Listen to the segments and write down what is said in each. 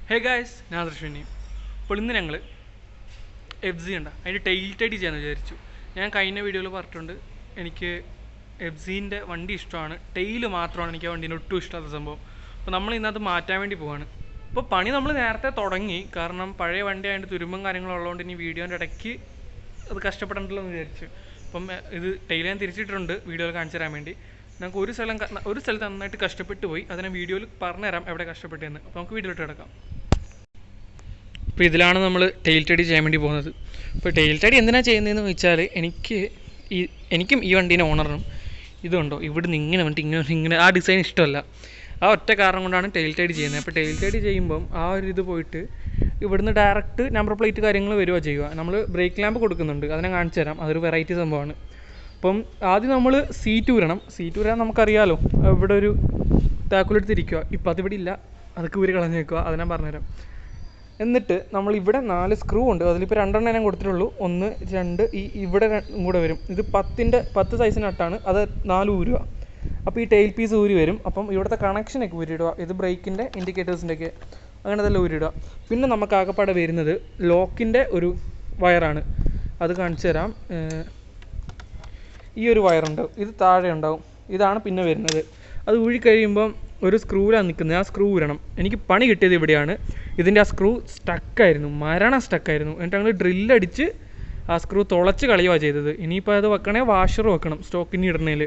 Hey guys, ഞാൻ ദർശിനി. അപ്പോൾ ഇന്ന് ഞങ്ങൾ എഫ് സി ഉണ്ട് അതിൻ്റെ ടെയിൽ ടെഡി ചെയ്യാമെന്ന് വിചാരിച്ചു. ഞാൻ കഴിഞ്ഞ വീഡിയോയിൽ പറഞ്ഞിട്ടുണ്ട്, എനിക്ക് എഫ് സിൻ്റെ വണ്ടി ഇഷ്ടമാണ്, ടെയിൽ മാത്രമാണ് എനിക്ക് ആ വണ്ടീൻ്റെ ഒട്ടും ഇഷ്ടമാത്ത സംഭവം. അപ്പോൾ നമ്മൾ ഇന്നത് മാറ്റാൻ വേണ്ടി പോവാണ്. അപ്പോൾ പണി നമ്മൾ നേരത്തെ തുടങ്ങി, കാരണം പഴയ വണ്ടി ആയതിൻ്റെ തുരുമ്പും കാര്യങ്ങളുള്ളതുകൊണ്ട് ഇനി വീഡിയോൻ്റെ ഇടയ്ക്ക് അത് കഷ്ടപ്പെടണ്ടല്ലോ എന്ന് വിചാരിച്ചു. അപ്പം ഇത് ടെയിൽ ഞാൻ തിരിച്ചിട്ടുണ്ട് വീഡിയോയിൽ കാണിച്ചു തരാൻ വേണ്ടി. നമുക്ക് ഒരു സ്ഥലത്ത് നന്നായിട്ട് കഷ്ടപ്പെട്ട് പോയി, അതിനെ വീഡിയോയിൽ പറഞ്ഞുതരാം എവിടെ കഷ്ടപ്പെട്ടതെന്ന്. അപ്പോൾ നമുക്ക് വീഡിയോയിലോട്ട് കിടക്കാം. അപ്പോൾ ഇതിലാണ് നമ്മൾ ടെയിൽ ടെഡി ചെയ്യാൻ വേണ്ടി പോകുന്നത്. അപ്പോൾ ടെയിൽ ടെഡി എന്തിനാണ് ചെയ്യുന്നതെന്ന് വെച്ചാൽ, എനിക്കും ഈ വണ്ടീൻ്റെ ഓണറിനും ഇതുണ്ടോ ഇവിടുന്ന് ഇങ്ങനെ വന്നിട്ട് ഇങ്ങനെ ആ ഡിസൈൻ ഇഷ്ടമല്ല. ആ ഒറ്റ കാരണം കൊണ്ടാണ് ടെയിൽ ടെഡി ചെയ്യുന്നത്. അപ്പോൾ ടെയിൽ ടെഡി ചെയ്യുമ്പം ആ ഒരു ഇത് പോയിട്ട് ഇവിടുന്ന് ഡയറക്റ്റ് നമ്പർ പ്ലേറ്റ് കാര്യങ്ങൾ വരിക ചെയ്യുക. നമ്മൾ ബ്രേക്ക് ലാമ്പ് കൊടുക്കുന്നുണ്ട്, അതിനെ കാണിച്ചു തരാം. അതൊരു വെറൈറ്റി സംഭവമാണ്. അപ്പം ആദ്യം നമ്മൾ സീറ്റ് ഊരാൻ നമുക്കറിയാമല്ലോ, ഇവിടെ ഒരു താക്കോലെടുത്തിരിക്കുക. ഇപ്പം അതിവിടെ ഇല്ല, അതൊക്കെ ഊരി കളഞ്ഞ് വെക്കുക, അത് ഞാൻ പറഞ്ഞുതരാം. എന്നിട്ട് നമ്മളിവിടെ 4 സ്ക്രൂ ഉണ്ട്, അതിലിപ്പോൾ 2 ഞാൻ കൊടുത്തിട്ടുള്ളൂ. 1, 2 ഇവിടെ കൂടെ വരും. ഇത് 10 സൈസ് നട്ടാണ്, അത് 4 ഊരുക. അപ്പോൾ ഈ ടെയിൽ പീസ് ഊരി വരും. അപ്പം ഇവിടുത്തെ കണക്ഷനൊക്കെ ഊരിയിടുക. ഇത് ബ്രേക്കിൻ്റെ ഇൻഡിക്കേറ്റേഴ്സിൻ്റെയൊക്കെ അങ്ങനെ അതെല്ലാം ഊരിയിടുക. പിന്നെ നമുക്ക് ആകെപ്പാടെ വരുന്നത് ലോക്കിൻ്റെ ഒരു വയറാണ്, അത് കാണിച്ചു തരാം. ഈ ഒരു വയറുണ്ടാവും, ഇത് താഴെ ഉണ്ടാവും, ഇതാണ് പിന്നെ വരുന്നത്. അത് ഊഴി കഴിയുമ്പം ഒരു സ്ക്രൂവിലാണ് നിൽക്കുന്നത്, ആ സ്ക്രൂ ഊരണം. എനിക്ക് പണി കിട്ടിയത് ഇവിടെയാണ്. ഇതിൻ്റെ ആ സ്ക്രൂ സ്റ്റക്കായിരുന്നു, സ്റ്റക്കായിരുന്നു. എന്നിട്ട് ഞങ്ങൾ ഡ്രില്ലടിച്ച് ആ സ്ക്രൂ തുളച്ച് കളയുകയാണ് ചെയ്തത്. ഇനിയിപ്പോൾ അത് വെക്കണേ വാഷർ വെക്കണം സ്റ്റോക്കിന് ഇടണേൽ.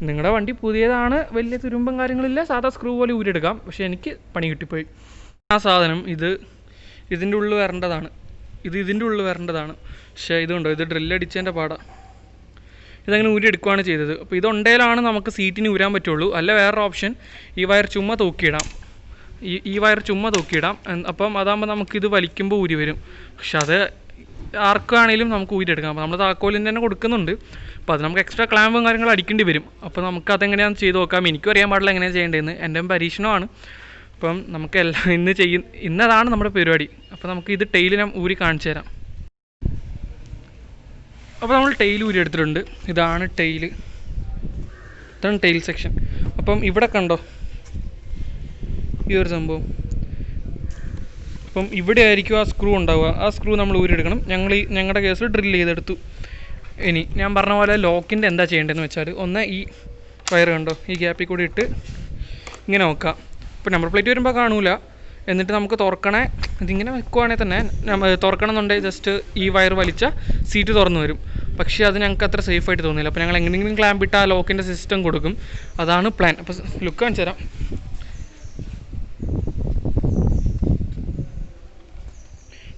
നിങ്ങളുടെ വണ്ടി പുതിയതാണ്, വലിയ തുരുമ്പും കാര്യങ്ങളില്ല, സാധാ സ്ക്രൂ പോലെ ഊരിയെടുക്കാം. പക്ഷേ എനിക്ക് പണി കിട്ടിപ്പോയി. ആ സാധനം ഇതിൻ്റെ ഉള്ളിൽ വരേണ്ടതാണ്, ഇതിൻ്റെ ഉള്ളിൽ വരേണ്ടതാണ്. പക്ഷേ ഇതുണ്ടോ, ഇത് ഡ്രില്ലടിച്ചതിൻ്റെ പാടാണ്. ഇതങ്ങനെ ഊരിയെടുക്കുകയാണ് ചെയ്തത്. അപ്പോൾ ഇതുണ്ടേലാണ് നമുക്ക് സീറ്റിന് ഊരാൻ പറ്റുള്ളൂ. അല്ല വേറൊരു ഓപ്ഷൻ, ഈ വയർ ചുമ്മാ തൂക്കിയിടാം. ഈ വയർ ചുമ്മാ തൂക്കിയിടാം. അപ്പം അതാകുമ്പോൾ നമുക്കിത് വലിക്കുമ്പോൾ ഊരി വരും. പക്ഷെ അത് ആർക്കാണെങ്കിലും നമുക്ക് ഊരിയെടുക്കാം. അപ്പോൾ നമ്മൾ താക്കോലിൻ്റെ തന്നെ കൊടുക്കുന്നുണ്ട്. അപ്പോൾ അത് നമുക്ക് എക്സ്ട്രാ ക്ലാമ്പും കാര്യങ്ങളും അടിക്കേണ്ടി വരും. അപ്പോൾ നമുക്ക് അതെങ്ങനെയാണെന്ന് ചെയ്ത് നോക്കാം. എനിക്കും അറിയാൻ പാടില്ല എങ്ങനെയാണ് ചെയ്യേണ്ടതെന്ന്, എൻ്റെ പരീക്ഷണമാണ്. അപ്പം നമുക്ക് ഇന്നതാണ് നമ്മുടെ പരിപാടി. അപ്പോൾ നമുക്ക് ഇത് ടെയിൽ ഞാൻ ഊരി കാണിച്ചു തരാം. അപ്പോൾ നമ്മൾ ടെയിൽ ഊരി എടുത്തിട്ടുണ്ട്. ഇതാണ് ടെയിൽ സെക്ഷൻ. അപ്പം ഇവിടെ കണ്ടോ ഈ ഒരു സംഭവം. അപ്പം ഇവിടെ ആയിരിക്കും ആ സ്ക്രൂ ഉണ്ടാവുക. ആ സ്ക്രൂ നമ്മൾ ഊരിയെടുക്കണം. ഞങ്ങളുടെ കേസിൽ ഡ്രിൽ ചെയ്തെടുത്തു. ഇനി ഞാൻ പറഞ്ഞ പോലെ ലോക്കിൻ്റെ എന്താ ചെയ്യേണ്ടതെന്ന് വെച്ചാൽ, ഒന്ന് ഈ വയർ കണ്ടോ, ഈ ഗ്യാപ്പിൽ കൂടി ഇട്ട് ഇങ്ങനെ നോക്കാം. ഇപ്പോൾ നമ്പർ പ്ലേറ്റ് വരുമ്പോൾ കാണൂല. എന്നിട്ട് നമുക്ക് ഇതിങ്ങനെ വെക്കുവാണെങ്കിൽ തന്നെ തുറക്കണം എന്നുണ്ടെങ്കിൽ ജസ്റ്റ് ഈ വയർ വലിച്ച സീറ്റ് തുറന്നു വരും. പക്ഷേ അത് ഞങ്ങൾക്ക് അത്ര സേഫായിട്ട് തോന്നിയില്ല. അപ്പോൾ ഞങ്ങൾ എങ്ങനെയെങ്കിലും ക്ലാമ്പ് ഇട്ട് ആ ലോക്കിൻ്റെ സിസ്റ്റം കൊടുക്കും. അതാണ് പ്ലാൻ. അപ്പോൾ ലുക്ക് കാണിച്ചു തരാം.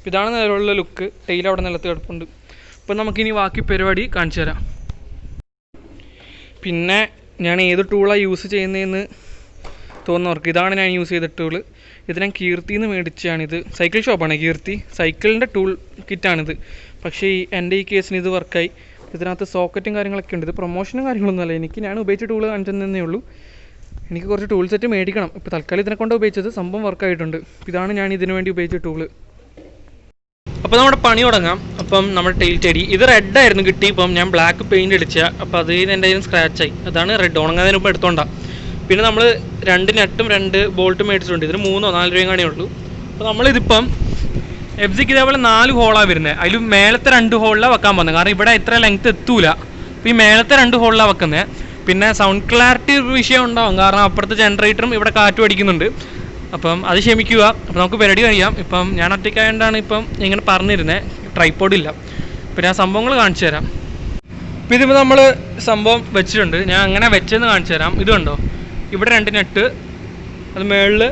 ഇതാണ് നിലവിലുള്ള ലുക്ക്. ടെയിൽ അവിടെ നിലത്ത് കിടപ്പുണ്ട്. അപ്പോൾ നമുക്കിനി ബാക്കി പരിപാടി കാണിച്ചു തരാം. പിന്നെ ഞാൻ ഏത് ടൂളാണ് യൂസ് ചെയ്യുന്നതെന്ന് തോന്നുന്നവർക്ക്, ഇതാണ് ഞാൻ യൂസ് ചെയ്ത ടൂള്. ഇത് ഞാൻ കീർത്തിന്ന് മേടിച്ചാണിത്. സൈക്കിൾ ഷോപ്പാണ് കീർത്തി, സൈക്കിളിൻ്റെ ടൂൾ കിറ്റാണിത്. പക്ഷേ എൻ്റെ ഈ കേസിന് ഇത് വർക്കായി. ഇതിനകത്ത് സോക്കറ്റും കാര്യങ്ങളൊക്കെ ഉണ്ട്. ഇത് പ്രൊമോഷനും കാര്യങ്ങളൊന്നുമല്ല, ഞാൻ ഉപയോഗിച്ച ടൂള് കാണിച്ചതന്നേ ഉള്ളൂ. എനിക്ക് കുറച്ച് ടൂൾ സെറ്റ് മേടിക്കണം. ഇപ്പോൾ തൽക്കാലം ഇതിനെ കൊണ്ട് ഉപയോഗിച്ചത് സംഭവം വർക്കായിട്ടുണ്ട്. ഇതാണ് ഞാൻ ഇതിനു വേണ്ടി ഉപയോഗിച്ച ടൂള്. അപ്പോൾ നമ്മുടെ പണി തുടങ്ങാം. അപ്പം നമ്മുടെ ടെയിൽ ടെഡി ഇത് റെഡായിരുന്നു കിട്ടി. ഇപ്പം ഞാൻ ബ്ലാക്ക് പെയിൻറ്റ് അടിച്ച, അപ്പോൾ അത് എൻ്റെ കയ്യിൽ സ്ക്രാച്ചായി. അതാണ് റെഡ്. ഉണങ്ങാതിന് മുമ്പ് എടുത്തോണ്ടാണ്. പിന്നെ നമ്മൾ 2 നട്ടും 2 ബോൾട്ടും മേടിച്ചിട്ടുണ്ട്. ഇതിന് 3-4 രൂപയും കാണേ ഉള്ളൂ. അപ്പോൾ നമ്മളിതിപ്പം എഫ് സിക്ക് ഇതേപോലെ 4 ഹോളാണ് വരുന്നത്. അതിൽ മേലത്തെ 2 ഹോളിലാണ് വെക്കാൻ പോകുന്നത്. കാരണം ഇവിടെ ഇത്ര ലെങ്ത്ത് എത്തൂല. അപ്പോൾ ഈ മേലത്തെ 2 ഹോളിലാണ് വെക്കുന്നത്. പിന്നെ സൗണ്ട് ക്ലാരിറ്റി വിഷയം ഉണ്ടാവും, കാരണം അപ്പുറത്തെ ജനറേറ്ററും ഇവിടെ കാറ്റും അടിക്കുന്നുണ്ട്. അപ്പം അത് ക്ഷമിക്കുക. അപ്പോൾ നമുക്ക് പരിപാടി കഴിയാം. ഇപ്പം ഞാൻ ഒറ്റയ്ക്കായതുകൊണ്ടാണ് ഇപ്പം ഇങ്ങനെ പറഞ്ഞിരുന്നത്, ട്രൈപ്പോഡില്ല. പിന്നെ ആ സംഭവങ്ങൾ കാണിച്ചു തരാം. അപ്പോൾ ഇതിപ്പോൾ നമ്മൾ സംഭവം വെച്ചിട്ടുണ്ട്. ഞാൻ അങ്ങനെ വെച്ചെന്ന് കാണിച്ചു തരാം. ഇത് കണ്ടോ, ഇവിടെ 2 നട്ട്, അത് മുകളിൽ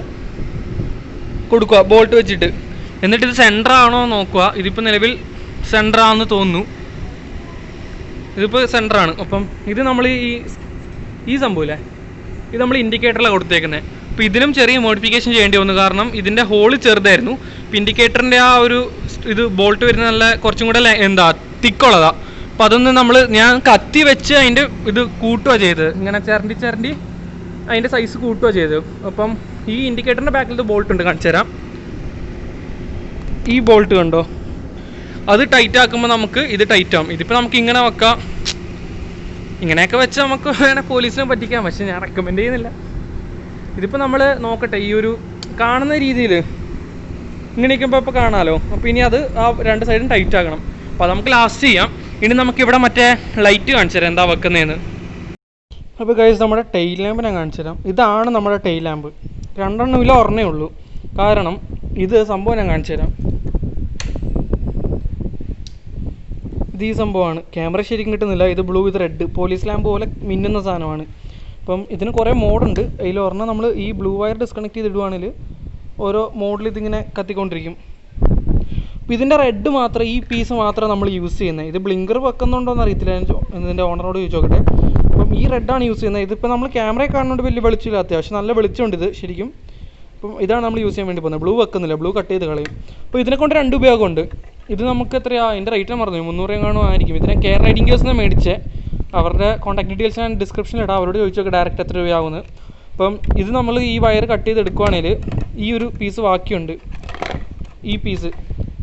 കൊടുക്കുക ബോൾട്ട് വെച്ചിട്ട്. എന്നിട്ട് ഇത് സെൻറ്റർ ആണോ നോക്കുക. ഇതിപ്പോൾ നിലവിൽ സെൻറ്റർ ആണെന്ന് തോന്നുന്നു. ഇതിപ്പോൾ സെൻറ്ററാണ്. അപ്പം ഇത് നമ്മൾ ഈ സംഭവമില്ലേ, ഇത് നമ്മൾ ഇൻഡിക്കേറ്ററിലാണ് കൊടുത്തേക്കുന്നത്. അപ്പോൾ ഇതിനും ചെറിയ മോഡിഫിക്കേഷൻ ചെയ്യേണ്ടി വന്നു, കാരണം ഇതിൻ്റെ ഹോള് ചെറുതായിരുന്നു. ഇപ്പോൾ ഇൻഡിക്കേറ്ററിൻ്റെ ആ ഒരു ഇത് ബോൾട്ട് വരുന്ന നല്ല കുറച്ചും കൂടെ തിക്കുള്ളതാണ്. അപ്പോൾ അതൊന്ന് ഞാൻ കത്തി വെച്ച് അതിൻ്റെ ഇത് കൂട്ടുക ചെയ്തത്, ഇങ്ങനെ ചിരണ്ടി അതിൻ്റെ സൈസ് കൂട്ടുക ചെയ്തത്. അപ്പം ഈ ഇൻഡിക്കേറ്ററിൻ്റെ ബാക്കിലത്തെ ബോൾട്ട് ഉണ്ട്, കാണിച്ചു തരാം. ഈ ബോൾട്ട് കണ്ടോ, അത് ടൈറ്റ് ആക്കുമ്പോൾ നമുക്ക് ഇത് ടൈറ്റ് ആവും. ഇതിപ്പോൾ നമുക്ക് ഇങ്ങനെ വെക്കാം. ഇങ്ങനെയൊക്കെ വെച്ച് നമുക്ക് വേണേൽ പോലീസിനെ പറ്റിക്കാം, പക്ഷെ ഞാൻ റെക്കമെൻഡ് ചെയ്യുന്നില്ല. ഇതിപ്പോൾ നമ്മൾ നോക്കട്ടെ, ഈ ഒരു കാണുന്ന രീതിയിൽ ഇങ്ങനെ ഇരിക്കുമ്പോൾ ഇപ്പോൾ കാണാമല്ലോ. അപ്പോൾ ഇനി അത് ആ രണ്ട് സൈഡും ടൈറ്റ് ആക്കണം. അപ്പോൾ അത് നമുക്ക് ലാസ്റ്റ് ചെയ്യാം. ഇനി നമുക്കിവിടെ മറ്റേ ലൈറ്റ് കാണിച്ചു തരാം എന്താ വെക്കുന്നതെന്ന്. അപ്പോൾ ഗൈസ് നമ്മുടെ ടെയിൽ ലാമ്പ് ഞാൻ കാണിച്ചു തരാം. ഇതാണ് നമ്മുടെ ടെയിൽ ലാമ്പ്. രണ്ടെണ്ണമില്ല, ഒരെണ്ണേ ഉള്ളൂ. കാരണം ഇത് സംഭവം ഞാൻ കാണിച്ചു തരാം. ഇത് ഈ സംഭവമാണ്. ക്യാമറ ശരിക്കും കിട്ടുന്നില്ല. ഇത് ബ്ലൂ, ഇത് റെഡ്, പോലീസ് ലാമ്പ് പോലെ മിന്നുന്ന സാധനമാണ്. അപ്പം ഇതിന് കുറേ മോഡുണ്ട്. അതിൽ ഒരെണ്ണം നമ്മൾ ഈ ബ്ലൂ വയർ ഡിസ്കണക്ട് ചെയ്തിടുവാണെങ്കിൽ ഓരോ മോഡിൽ ഇതിങ്ങനെ കത്തിക്കൊണ്ടിരിക്കും. അപ്പോൾ ഇതിൻ്റെ റെഡ് മാത്രം, ഈ പീസ് മാത്രം നമ്മൾ യൂസ് ചെയ്യുന്നത്. ഇത് ബ്ലിങ്കർ വെക്കുന്നുണ്ടോയെന്ന് അറിയത്തില്ല, ഇതിൻ്റെ ഓണറോട് ചോദിച്ചു നോക്കട്ടെ. അപ്പം ഈ റെഡാണ് യൂസ് ചെയ്യുന്നത്. ഇതിപ്പോൾ നമ്മൾ ക്യാമറയിൽ കാണുന്നതുകൊണ്ട് വലിയ വെളിച്ചമില്ല, അത്യാവശ്യം നല്ല വെളിച്ചമുണ്ട് ഇത് ശരിക്കും. അപ്പം ഇതാണ് നമ്മൾ യൂസ് ചെയ്യാൻ വേണ്ടി പോകുന്നത്. ബ്ലൂ വെക്കുന്നില്ല, ബ്ലൂ കട്ട് ചെയ്ത് കളയും. അപ്പോൾ ഇതിനെ കൊണ്ട് രണ്ട് ഉപയോഗമുണ്ട്. ഇത് നമുക്ക് എത്രയാണ് ഇതിൻ്റെ റേറ്റ് പറഞ്ഞു, 300 എങ്ങാനും ആയിരിക്കും. ഇതിനെ കെയർ റൈഡിംഗ് ഗേഴ്സിനെ മേടിച്ച് അവരുടെ കോൺടാക്ട് ഡീറ്റെയിൽസ് ഞാൻ ഡിസ്ക്രിപ്ഷനിൽ ഇടാം. അവരോട് ചോദിച്ചൊക്കെ ഡയറക്റ്റ് എത്ര രൂപയാവുന്നത്. അപ്പം ഇത് നമ്മൾ ഈ വയർ കട്ട് ചെയ്ത് എടുക്കുവാണെങ്കിൽ ഈ ഒരു പീസ് ബാക്കിയുണ്ട്, ഈ പീസ്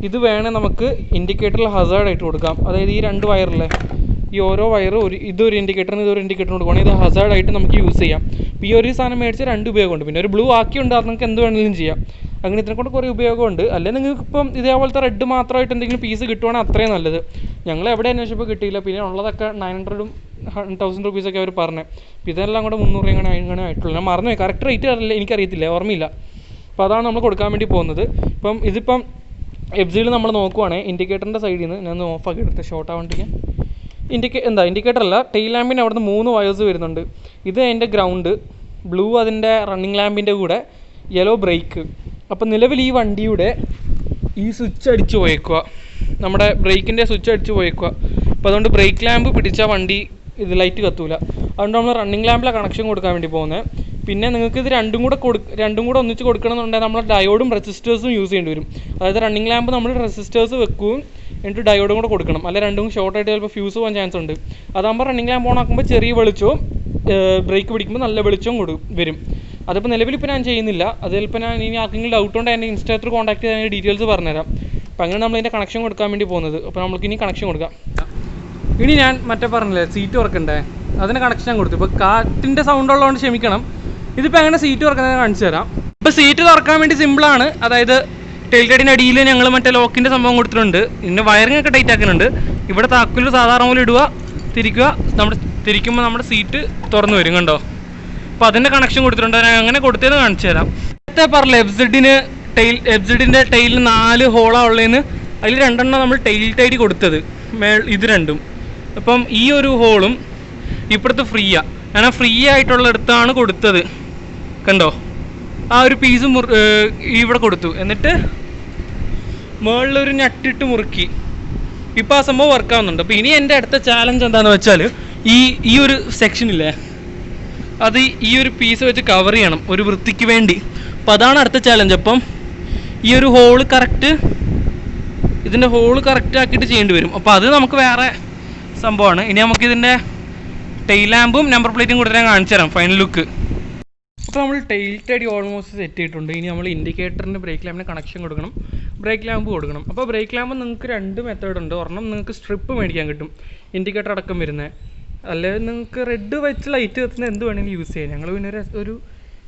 ഇത് വേണേൽ നമുക്ക് ഇൻഡിക്കേറ്ററിൽ ഹസാർഡായിട്ട് കൊടുക്കാം. അതായത് ഈ രണ്ട് വയറിലെ ഈ ഓരോ വയറും ഇതൊരു ഇൻഡിക്കേറ്ററിന് ഇതൊരു ഇൻഡിക്കേറ്ററിന് കൊടുക്കുകയാണെങ്കിൽ ഇത് ഹസാർഡായിട്ട് നമുക്ക് യൂസ് ചെയ്യാം. അപ്പോൾ ഈ ഒരു സാധനം മേടിച്ച് രണ്ട് ഉപയോഗമുണ്ട്. പിന്നെ ഒരു ബ്ലൂ ആക്കിയുണ്ട്, അത് നിങ്ങൾക്ക് എന്ത് വേണമെങ്കിലും ചെയ്യാം. അങ്ങനെ ഇതിനെ കൊണ്ട് കുറേ ഉപയോഗമുണ്ട്. അല്ലെങ്കിൽ നിങ്ങൾക്ക് ഇപ്പം ഇതേപോലത്തെ റെഡ് മാത്രമായിട്ട് എന്തെങ്കിലും പീസ് കിട്ടുവാണെങ്കിൽ അത്രയും നല്ലത്. ഞങ്ങൾ എവിടെ അന്വേഷിച്ചപ്പോൾ കിട്ടിയില്ല. പിന്നെ ഉള്ളതൊക്കെ 900-ഉം 1000 റുപ്പീസൊക്കെ അവർ പറഞ്ഞത്. അപ്പോൾ ഇതെല്ലാം കൂടെ 300 എങ്ങനെ ആയിട്ടുള്ളൂ. ഞാൻ മറന്നുപോയി, കറക്റ്റ് റേറ്റ് അറിയില്ല, എനിക്കറിയത്തില്ല, ഓർമ്മയില്ല. അപ്പോൾ അതാണ് നമ്മൾ കൊടുക്കാൻ വേണ്ടി പോകുന്നത്. ഇതിപ്പം എഫ്സിയിൽ നമ്മൾ നോക്കുവാണെങ്കിൽ ഇൻഡിക്കേറ്ററിൻ്റെ സൈഡിൽ നിന്ന് ഞാൻ ഓഫാക്കി എടുത്ത് ഷോർട്ട് ആവാണ്ടിരിക്കാൻ. ഇൻഡിക്കേറ്റർ അല്ല, ടെയിൽ ലാമ്പിൻ്റെ അവിടുന്ന് 3 വയേഴ്സ് വരുന്നുണ്ട്. ഇത് അതിൻ്റെ ഗ്രൗണ്ട്, ബ്ലൂ അതിൻ്റെ റണ്ണിങ് ലാമ്പിൻ്റെ കൂടെ, യെല്ലോ ബ്രേക്ക്. അപ്പം നിലവിൽ ഈ വണ്ടിയുടെ ഈ സ്വിച്ച് അടിച്ച് പോയേക്കുക, നമ്മുടെ ബ്രേക്കിൻ്റെ സ്വിച്ച് അടിച്ച് പോയേക്കുക. അപ്പോൾ അതുകൊണ്ട് ബ്രേക്ക് ലാമ്പ് പിടിച്ചാൽ വണ്ടി ഇത് ലൈറ്റ് കത്തൂല. അതുകൊണ്ട് നമ്മൾ റണ്ണിങ് ലാമ്പിലെ കണക്ഷൻ കൊടുക്കാൻ വേണ്ടി പോകുന്നത്. പിന്നെ നിങ്ങൾക്ക് ഇത് രണ്ടും കൂടെ ഒന്നിച്ച് കൊടുക്കണമെന്നുണ്ടെങ്കിൽ നമ്മൾ ഡയോഡും റെസിസ്റ്റേഴ്സും യൂസ് ചെയ്യേണ്ടി വരും. അതായത് റണ്ണിങ് ലാമ്പ് നമ്മൾ റെസിസ്റ്റേഴ്സ് വെക്കുകയും എന്നിട്ട് ഡയോഡും കൂടെ കൊടുക്കണം. അല്ല രണ്ടും ഷോർട്ടായിട്ട് ചിലപ്പോൾ ഫ്യൂസ് പോകാൻ ചാൻസ് ഉണ്ട്. അതാകുമ്പോൾ റണ്ണിങ് ലാമ്പ് ഓൺ ആക്കുമ്പോൾ ചെറിയ വെളിച്ചവും ബ്രേക്ക് പിടിക്കുമ്പോൾ നല്ല വെളിച്ചവും വരും. അതിപ്പോൾ നിലവിലിപ്പോൾ ഞാൻ ചെയ്യുന്നില്ല. അത് ചിലപ്പോൾ ഞാൻ ഇനി ആർക്കെങ്കിലും ഡൗട്ട് ഉണ്ടെങ്കിൽ എന്നെ ഇൻസ്റ്റാ ത്രൂ കോൺടാക്ട് ചെയ്ത് അതിൻ്റെ ഡീറ്റെയിൽസ് പറഞ്ഞുതരാം. അപ്പോൾ അങ്ങനെ നമ്മളിതിൻ്റെ കണക്ഷൻ കൊടുക്കാൻ വേണ്ടി പോകുന്നത്. അപ്പോൾ നമ്മൾക്കിനി കണക്ഷൻ കൊടുക്കാം. ഇനി ഞാൻ മറ്റേ പറഞ്ഞില്ലേ സീറ്റ് വർക്കണ്ടേ, അതിന് കണക്ഷൻ ഞാൻ കൊടുത്തു. ഇപ്പോൾ കാറ്റിൻ്റെ സൗണ്ട് ഉള്ളതുകൊണ്ട് ക്ഷമിക്കണം. ഇതിപ്പോൾ എങ്ങനെ സീറ്റ് തുറക്കുന്നത് കാണിച്ചു തരാം. ഇപ്പോൾ സീറ്റ് തുറക്കാൻ വേണ്ടി സിമ്പിളാണ്. അതായത് ടെയിൽ ഗൈഡിൻ്റെ അടിയിൽ ഞങ്ങൾ മറ്റേ ലോക്കിൻ്റെ സംഭവം കൊടുത്തിട്ടുണ്ട്. പിന്നെ വയറിംഗ് ഒക്കെ ടൈറ്റ് ആക്കുന്നുണ്ട്. ഇവിടെ താക്കോല് സാധാരണ പോലെ ഇടുക, തിരിക്കുമ്പോൾ നമ്മുടെ സീറ്റ് തുറന്നു വരും, കണ്ടോ. അപ്പോൾ അതിൻ്റെ കണക്ഷൻ കൊടുത്തിട്ടുണ്ട്. ഞാൻ അങ്ങനെ കൊടുത്തതെന്ന് കാണിച്ചു തരാം. നേരത്തെ പറഞ്ഞില്ല എഫ്സിഡിൻ്റെ ടൈലിൽ 4 ഹോളാണ് ഉള്ളതെന്ന്. അതിൽ 2 നമ്മൾ ടെയിൽ ടൈഡ് കൊടുത്തത്, ഇത് രണ്ടും. അപ്പം ഈ ഒരു ഹോളും ഇപ്പുറത്ത് ഫ്രീയാണ്. ഞാൻ ഫ്രീ ആയിട്ടുള്ളിടത്താണ് കൊടുത്തത്, കണ്ടോ. ആ ഒരു പീസ് ഇവിടെ കൊടുത്തു. എന്നിട്ട് മുകളിലൊരു നട്ടിട്ട് മുറുക്കി. ഇപ്പോൾ ആ സംഭവം വർക്കാവുന്നുണ്ട്. അപ്പോൾ ഇനി എൻ്റെ അടുത്ത ചാലഞ്ച് എന്താണെന്ന് വെച്ചാൽ ഈ ഒരു സെക്ഷനില്ലേ, അത് ഈ ഒരു പീസ് വെച്ച് കവർ ചെയ്യണം ഒരു വൃത്തിക്ക് വേണ്ടി. അപ്പോൾ അതാണ് അടുത്ത ചാലഞ്ച്. അപ്പം ഈ ഒരു ഹോള് ഇതിൻ്റെ ഹോള് കറക്റ്റ് ആക്കിയിട്ട് ചെയ്യേണ്ടി വരും. അപ്പോൾ അത് നമുക്ക് വേറെ സംഭവമാണ്. ഇനി നമുക്കിതിൻ്റെ ടെയിൽ ലാമ്പും നമ്പർ പ്ലേറ്റും കൂടെ ഞാൻ കാണിച്ചു തരാം ഫൈനൽ ലുക്ക്. അപ്പോൾ നമ്മൾ ടെയിൽ ടൈഡ് ഓൾമോസ്റ്റ് സെറ്റ് ചെയ്തിട്ടുണ്ട്. ഇനി നമ്മൾ ഇൻഡിക്കേറ്ററിൻ്റെ ബ്രേക്ക് ലാമ്പിന് കണക്ഷൻ കൊടുക്കണം, ബ്രേക്ക് ലാമ്പ് കൊടുക്കണം. അപ്പോൾ ബ്രേക്ക് ലാമ്പ് നിങ്ങൾക്ക് 2 മെത്തേഡ് ഉണ്ട്. ഒരെണ്ണം നിങ്ങൾക്ക് സ്ട്രിപ്പ് മേടിക്കാൻ കിട്ടും, ഇൻഡിക്കേറ്റർ അടക്കം വരുന്നത്. അല്ലെങ്കിൽ നിങ്ങൾക്ക് റെഡ് വെച്ച് ലൈറ്റ് കത്തുന്ന എന്ത് വേണമെങ്കിലും യൂസ് ചെയ്യാം. ഞങ്ങൾ പിന്നെ ഒരു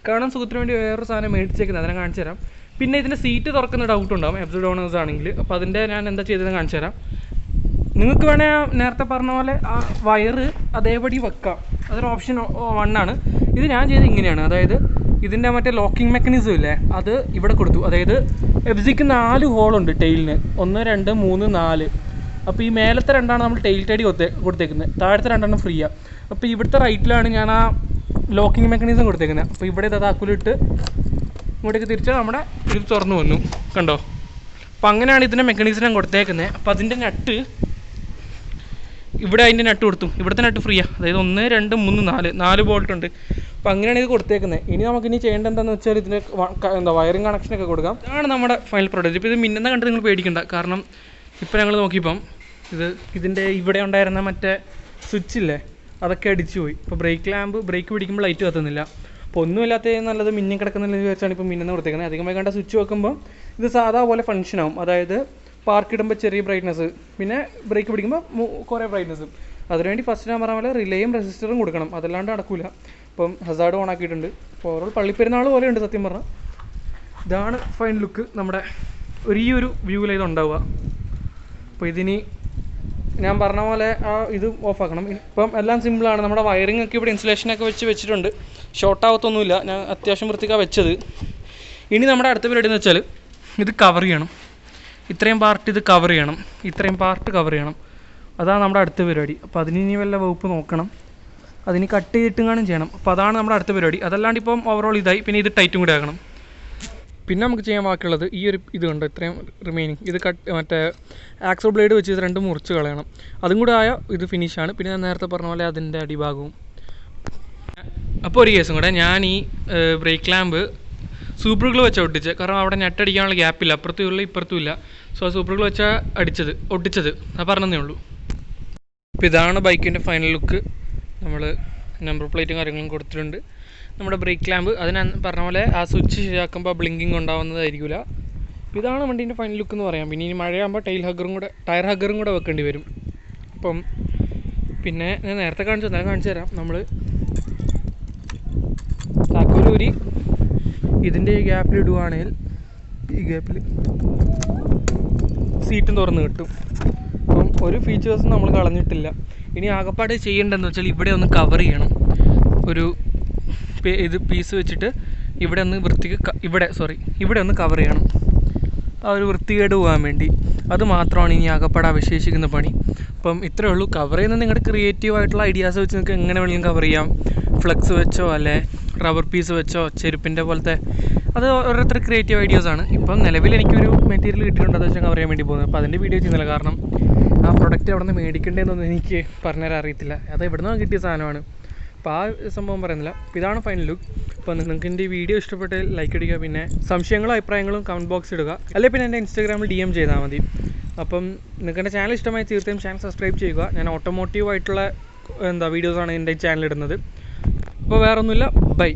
കാണാൻ സുഖത്തിന് വേണ്ടി വേറൊരു സാധനം മേടിച്ചേക്കുന്നത്, അതിനെ കാണിച്ചു തരാം. പിന്നെ ഇതിൻ്റെ സീറ്റ് തുറക്കുന്ന ഡൗട്ട് ഉണ്ടാകും എഫ്സി ഓണേഴ്സ് ആണെങ്കിൽ. അപ്പോൾ അതിൻ്റെ ഞാൻ എന്താ ചെയ്തതെന്ന് കാണിച്ചു തരാം. നിങ്ങൾക്ക് വേണേൽ നേരത്തെ പറഞ്ഞ പോലെ ആ വയറ് അതേപടി വെക്കാം, അതൊരു ഓപ്ഷൻ 1 ആണ്. ഇത് ഞാൻ ചെയ്തത് ഇങ്ങനെയാണ്. അതായത് ഇതിൻ്റെ മറ്റേ ലോക്കിംഗ് മെക്കാനിസം ഇല്ലേ, അത് ഇവിടെ കൊടുത്തു. അതായത് എഫ്സിക്ക് 4 ഹോളുണ്ട് ടെയിലിന്, 1 2 3 4. അപ്പോൾ ഈ മേലത്തെ 2 നമ്മൾ ടെയിൽ ടൈഡ് കൊടുത്തേക്കുന്നത്, താഴത്തെ 2 ഫ്രീയാണ്. അപ്പോൾ ഇവിടുത്തെ റൈറ്റിലാണ് ഞാൻ ആ ലോക്കിംഗ് മെക്കാനിസം കൊടുത്തേക്കുന്നത്. അപ്പോൾ ഇവിടെ താക്കോലിട്ട് ഇങ്ങോട്ടേക്ക് തിരിച്ചാൽ നമ്മുടെ ഇത് തുറന്നു വന്നു, കണ്ടോ. അപ്പോൾ അങ്ങനെയാണ് ഇതിൻ്റെ മെക്കാനിസം ഞാൻ കൊടുത്തേക്കുന്നത്. അപ്പോൾ അതിൻ്റെ നട്ട് ഇവിടെ അതിൻ്റെ നട്ട് കൊടുത്തു. ഇവിടുത്തെ നട്ട് ഫ്രീയാണ്. അതായത് 1 2 3 4 ബോൾട്ട് ഉണ്ട്. അപ്പോൾ അങ്ങനെയാണ് ഇത് കൊടുത്തേക്കുന്നത്. ഇനി നമുക്കിനി ചെയ്യേണ്ടത് എന്താണെന്ന് വെച്ചാൽ ഇതിൻ്റെ വയറിംഗ് കണക്ഷനൊക്കെ കൊടുക്കാം. ഇതാണ് നമ്മുടെ ഫൈനൽ പ്രോഡക്റ്റ്. ഇപ്പോൾ ഇത് മിന്നുന്ന കണ്ട് നിങ്ങൾ പേടിക്കണ്ട. കാരണം ഇപ്പോൾ ഞങ്ങൾ നോക്കിയപ്പം ഇതിൻ്റെ ഇവിടെ ഉണ്ടായിരുന്ന മറ്റേ സ്വിച്ചില്ലേ, അതൊക്കെ അടിച്ചു പോയി. ഇപ്പോൾ ബ്രേക്ക് പിടിക്കുമ്പോൾ ലൈറ്റ് കത്തുന്നില്ല. അപ്പോൾ ഒന്നുമില്ലാത്ത നല്ലത് മിന്നി കിടക്കുന്നില്ല വിചാരിച്ചാണ് ഇപ്പോൾ മിന്നുന്ന കൊടുത്തേക്കുന്നത്. അധികമായി കണ്ട സ്വിച്ച് വെക്കുമ്പോൾ ഇത് സാധാ പോലെ ഫങ്ഷൻ ആവും. അതായത് പാർക്ക് ഇടുമ്പോൾ ചെറിയ ബ്രൈറ്റ്നസ്, പിന്നെ ബ്രേക്ക് പിടിക്കുമ്പോൾ കുറേ ബ്രൈറ്റ്നസ്സും. അതിനുവേണ്ടി ഫസ്റ്റ് ഞാൻ പറഞ്ഞ പോലെ റിലേയും റെസിസ്റ്ററും കൊടുക്കണം, അതല്ലാണ്ട് നടക്കില്ല. അപ്പം ഹസാർഡ് ഓൺ ആക്കിയിട്ടുണ്ട്. അപ്പോൾ ഓരോ പള്ളിപ്പെരുന്നാൾ പോലെയുണ്ട് സത്യം പറഞ്ഞാൽ. ഇതാണ് ഫൈനൽ ലുക്ക് നമ്മുടെ ഈ ഒരു വ്യൂവിൽ ഇതുണ്ടാവുക. അപ്പോൾ ഇതിന് ഞാൻ പറഞ്ഞ പോലെ ഇത് ഓഫാക്കണം. ഇപ്പം എല്ലാം സിമ്പിളാണ്. നമ്മുടെ വയറിംഗ് ഒക്കെ ഇവിടെ ഇൻസുലേഷനൊക്കെ വെച്ചിട്ടുണ്ട്. ഷോർട്ട് ആവത്തൊന്നുമില്ല. ഞാൻ അത്യാവശ്യം വൃത്തിക്കാണ് വെച്ചത്. ഇനി നമ്മുടെ അടുത്ത പരിപാടി എന്ന് വെച്ചാൽ ഇത് കവർ ചെയ്യണം. ഇത്രയും പാർട്ട് ഇത് കവർ ചെയ്യണം. ഇത്രയും പാർട്ട് കവർ ചെയ്യണം. അതാണ് നമ്മുടെ അടുത്ത പരിപാടി. അപ്പോൾ അതിന് ഇനി വല്ല വകുപ്പ് നോക്കണം. അതിന് കട്ട് ചെയ്തിട്ടും ചെയ്യണം. അപ്പോൾ അതാണ് നമ്മുടെ അടുത്ത പരിപാടി. അതല്ലാണ്ട് ഇപ്പം ഓവറോൾ ഇതായി. പിന്നെ ഇത് ടൈറ്റും കൂടെ ആക്കണം. പിന്നെ നമുക്ക് ചെയ്യാൻ ബാക്കിയുള്ളത് ഈ ഒരു ഇത് കണ്ടോ, ഇത്രയും റിമൈനിങ് ഇത് മറ്റേ ആക്സോ ബ്ലേഡ് വെച്ച് ഇത് രണ്ടും മുറിച്ച് കളയണം. അതും കൂടെ ആയ ഇത് ഫിനിഷാണ്. പിന്നെ ഞാൻ നേരത്തെ പറഞ്ഞ പോലെ അതിൻ്റെ അടിഭാഗവും. അപ്പോൾ ഒരു കേസും കൂടെ, ഞാൻ ഈ ബ്രേക്ക് ലാമ്പ് സൂപ്പർ ഗ്ലൂ വെച്ചാൽ ഒട്ടിച്ചത്. കാരണം അവിടെ നെട്ടടിക്കാനുള്ള ഗ്യാപ്പില്ല, അപ്പുറത്തും ഇല്ല ഇപ്പുറത്തും ഇല്ല. സോ ആ സൂപ്പർ ഗ്ലൂ വെച്ചാൽ ഒട്ടിച്ചത്. അത് പറഞ്ഞതേ ഉള്ളൂ. അപ്പോൾ ഇതാണ് ബൈക്കിൻ്റെ ഫൈനൽ ലുക്ക്. നമ്മൾ നമ്പർ പ്ലേറ്റും കാര്യങ്ങളും കൊടുത്തിട്ടുണ്ട്. നമ്മുടെ ബ്രേക്ക് ലാമ്പ് അതിന് പറഞ്ഞ പോലെ ആ സ്വിച്ച് ശരിയാക്കുമ്പോൾ ബ്ലിങ്കിങ് ഉണ്ടാവുന്നതായിരിക്കില്ല. ഇതാണ് വണ്ടീൻ്റെ ഫൈനൽ ലുക്ക് എന്ന് പറയാം. പിന്നെ ഇനി മഴയാകുമ്പോൾ ടയർ ഹഗ്ഗറും കൂടെ വെക്കേണ്ടി വരും. അപ്പം പിന്നെ ഞാൻ നേരത്തെ കാണിച്ചു തരാം. നമ്മൾ താക്കോലൂരി ഇതിൻ്റെ ഈ ഗ്യാപ്പിൽ ഇടുവാണെങ്കിൽ ഈ ഗ്യാപ്പിൽ സീറ്റും തുറന്ന് കിട്ടും. അപ്പം ഒരു ഫീച്ചേഴ്സും നമ്മൾ കളഞ്ഞിട്ടില്ല. ഇനി ആകപ്പാട് ചെയ്യേണ്ടതെന്ന് വെച്ചാൽ ഇവിടെ ഒന്ന് കവർ ചെയ്യണം. ഒരു ഇത് പീസ് വെച്ചിട്ട് ഇവിടെ ഒന്ന് ഇവിടെ ഒന്ന് കവർ ചെയ്യണം. ആ ഒരു വൃത്തികേട് പോകാൻ വേണ്ടി. അത് മാത്രമാണ് ഇനി ആകപ്പാട് അവശേഷിക്കുന്ന പണി. അപ്പം ഇത്രയേ ഉള്ളൂ. കവർ ചെയ്യുന്ന നിങ്ങളുടെ ക്രിയേറ്റീവായിട്ടുള്ള ഐഡിയാസ് വെച്ച് നിങ്ങൾക്ക് എങ്ങനെ വേണമെങ്കിലും കവർ ചെയ്യാം. ഫ്ലെക്സ് വെച്ചോ അല്ലെ റബ്ബർ പീസ് വെച്ചോ ചെരുപ്പിൻ്റെ പോലത്തെ, അത് ഓരോരുത്തർ ക്രിയേറ്റീവ് ഐഡിയാസാണ്. ഇപ്പം നിലവിൽ എനിക്കൊരു മെറ്റീരിയൽ കിട്ടിയിട്ടുണ്ട്, അത് വെച്ചാൽ കവർ ചെയ്യാൻ വേണ്ടി പോകുന്നത്. അപ്പോൾ അതിൻ്റെ വീഡിയോ ചെയ്യുന്നില്ല. കാരണം ആ പ്രൊഡക്റ്റ് അവിടെ നിന്ന് മേടിക്കേണ്ടതെന്നൊന്നും എനിക്ക് പറഞ്ഞുതരാൻ അറിയത്തില്ല. അത് എവിടെ നിന്നാണ് കിട്ടിയ സാധനമാണ്. അപ്പോൾ ആ സംഭവം പറയുന്നില്ല. അപ്പോൾ ഇതാണ് ഫൈനൽ ലുക്ക്. അപ്പോൾ നിങ്ങൾക്ക് എൻ്റെ ഈ വീഡിയോ ഇഷ്ടപ്പെട്ടാൽ ലൈക്ക് അടിക്കുക. പിന്നെ സംശയങ്ങളും അഭിപ്രായങ്ങളും കമൻറ്റ് ബോക്സ് ഇടുക. അല്ലെങ്കിൽ പിന്നെ എൻ്റെ ഇൻസ്റ്റാഗ്രാമിൽ DM ചെയ്താൽ മതി. അപ്പം നിങ്ങൾക്ക് എൻ്റെ ചാനൽ ഇഷ്ടമായി തീർച്ചയായും ചാനൽ സബ്സ്ക്രൈബ് ചെയ്യുക. ഞാൻ ഓട്ടോമോട്ടീവ് ആയിട്ടുള്ള വീഡിയോസാണ് എൻ്റെ ചാനൽ ഇടുന്നത്. അപ്പോൾ വേറൊന്നുമില്ല. ബൈ.